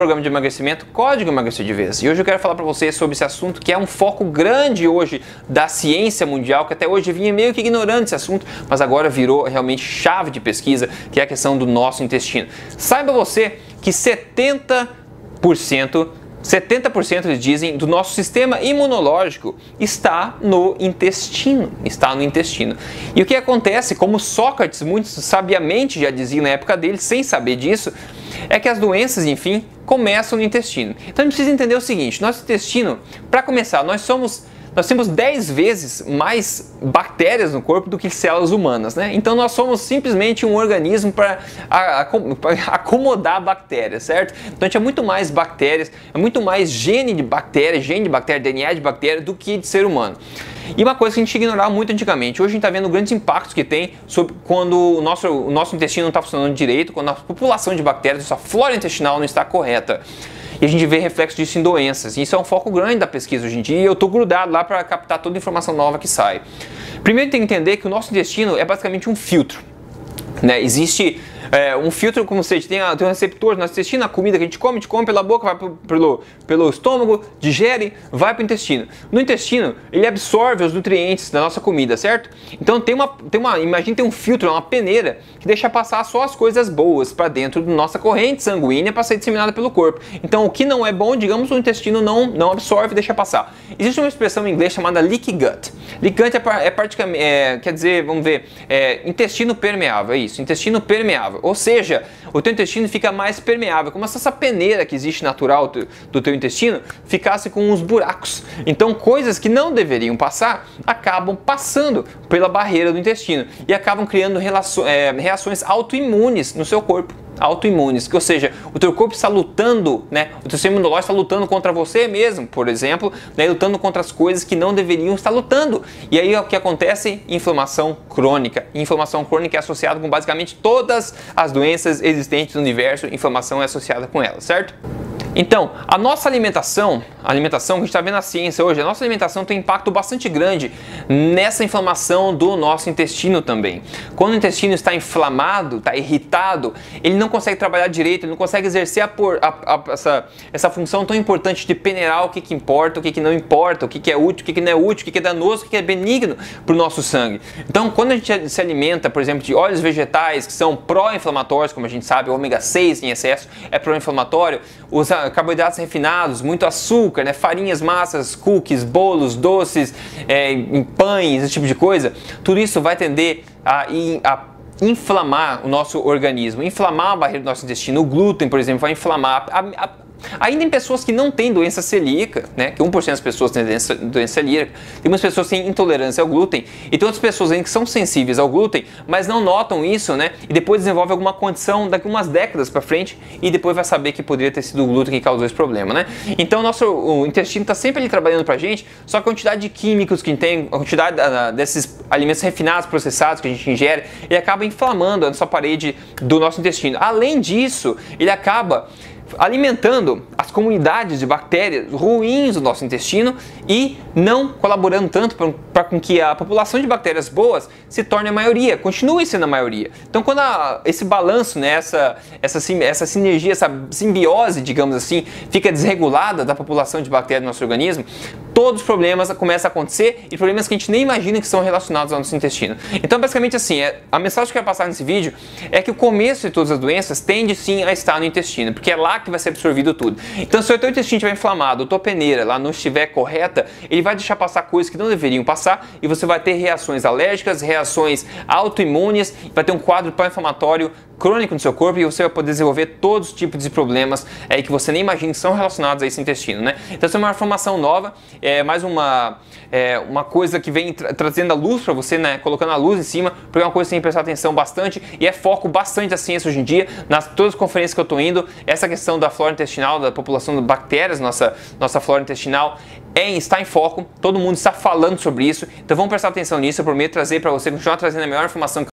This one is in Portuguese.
Programa de emagrecimento, Código Emagrecer de Vez. E hoje eu quero falar para você sobre esse assunto que é um foco grande hoje da ciência mundial, que até hoje vinha meio que ignorando esse assunto, mas agora virou realmente chave de pesquisa, que é a questão do nosso intestino. Saiba você que 70% eles dizem do nosso sistema imunológico está no intestino, E o que acontece, como Sócrates muito sabiamente já dizia na época dele, sem saber disso, é que as doenças, enfim, começam no intestino. Então a gente precisa entender o seguinte: nosso intestino, para começar, nós temos 10 vezes mais bactérias no corpo do que células humanas, né? Então nós somos simplesmente um organismo para acomodar bactérias, certo? Então a gente é muito mais bactérias, é muito mais gene de bactéria, DNA de bactéria do que de ser humano. E uma coisa que a gente ignorava muito antigamente, hoje a gente está vendo grandes impactos que tem sobre quando o nosso intestino não está funcionando direito, quando a população de bactérias, a flora intestinal não está correta. E a gente vê reflexo disso em doenças. E isso é um foco grande da pesquisa hoje em dia, e eu estou grudado lá para captar toda a informação nova que sai. Primeiro tem que entender que o nosso intestino é basicamente um filtro, né? Existe um filtro, como você tem um receptor no nosso intestino, a comida que a gente come pela boca, vai pelo estômago, digere, vai para o intestino. No intestino, ele absorve os nutrientes da nossa comida, certo? Então imagina tem um filtro, uma peneira, que deixa passar só as coisas boas para dentro da nossa corrente sanguínea para ser disseminada pelo corpo. Então o que não é bom, digamos, o intestino não absorve e deixa passar. Existe uma expressão em inglês chamada leaky gut. Leaky gut quer dizer, vamos ver, intestino permeável, é isso, intestino permeável. Ou seja, o teu intestino fica mais permeável, como se essa peneira que existe natural do teu intestino ficasse com uns buracos. Então coisas que não deveriam passar acabam passando pela barreira do intestino e acabam criando reações autoimunes no seu corpo. Autoimunes, ou seja, o teu corpo está lutando, né? O teu sistema imunológico está lutando contra você mesmo, por exemplo, né? Lutando contra as coisas que não deveriam estar lutando. E aí o que acontece? Inflamação crônica. E inflamação crônica é associada com basicamente todas as doenças existentes no universo, inflamação é associada com ela, certo? Então, a nossa alimentação que a gente está vendo na ciência hoje, a nossa alimentação tem um impacto bastante grande nessa inflamação do nosso intestino também. Quando o intestino está inflamado, está irritado, ele não consegue trabalhar direito, ele não consegue exercer essa função tão importante de peneirar o que importa, o que não importa, o que é útil, o que não é útil, o que é danoso, o que é benigno para o nosso sangue. Então, quando a gente se alimenta, por exemplo, de óleos vegetais que são pró-inflamatórios, como a gente sabe, o ômega 6 em excesso é pró-inflamatório, os carboidratos refinados, muito açúcar, né, farinhas, massas, cookies, bolos, doces, em pães, esse tipo de coisa, tudo isso vai tender a inflamar o nosso organismo, inflamar a barreira do nosso intestino. O glúten, por exemplo, vai inflamar ainda em pessoas que não têm doença celíaca, né, que 1% das pessoas têm doença celíaca, tem umas pessoas que têm intolerância ao glúten, e tem outras pessoas ainda que são sensíveis ao glúten, mas não notam isso, né, e depois desenvolve alguma condição daqui umas décadas para frente, e depois vai saber que poderia ter sido o glúten que causou esse problema, né. Então o intestino está sempre ali trabalhando pra gente, só que a quantidade de químicos que tem, a quantidade desses alimentos refinados, processados que a gente ingere, ele acaba inflamando a nossa parede do nosso intestino. Além disso, ele acaba alimentando as comunidades de bactérias ruins do nosso intestino e não colaborando tanto para com que a população de bactérias boas se torne a maioria, continue sendo a maioria. Então quando esse balanço, né, essa sinergia, essa simbiose, digamos assim, fica desregulada da população de bactérias do nosso organismo, todos os problemas começam a acontecer, e problemas que a gente nem imagina que são relacionados ao nosso intestino. Então basicamente assim, a mensagem que eu quero passar nesse vídeo é que o começo de todas as doenças tende sim a estar no intestino, porque é lá que vai ser absorvido tudo. Então se o teu intestino estiver inflamado, a tua peneira lá não estiver correta, ele vai deixar passar coisas que não deveriam passar, e você vai ter reações alérgicas, reações autoimunes, vai ter um quadro pró-inflamatório crônico no seu corpo, e você vai poder desenvolver todos os tipos de problemas que você nem imagina que são relacionados a esse intestino, né? Então essa é uma informação nova, mais uma coisa que vem trazendo a luz para você, né? Colocando a luz em cima, porque é uma coisa que você tem que prestar atenção bastante, e é foco bastante da ciência hoje em dia, todas as conferências que eu estou indo, essa questão da flora intestinal, da população de bactérias, nossa flora intestinal, está em foco, todo mundo está falando sobre isso, então vamos prestar atenção nisso. Eu prometo trazer para você, continuar trazendo a melhor informação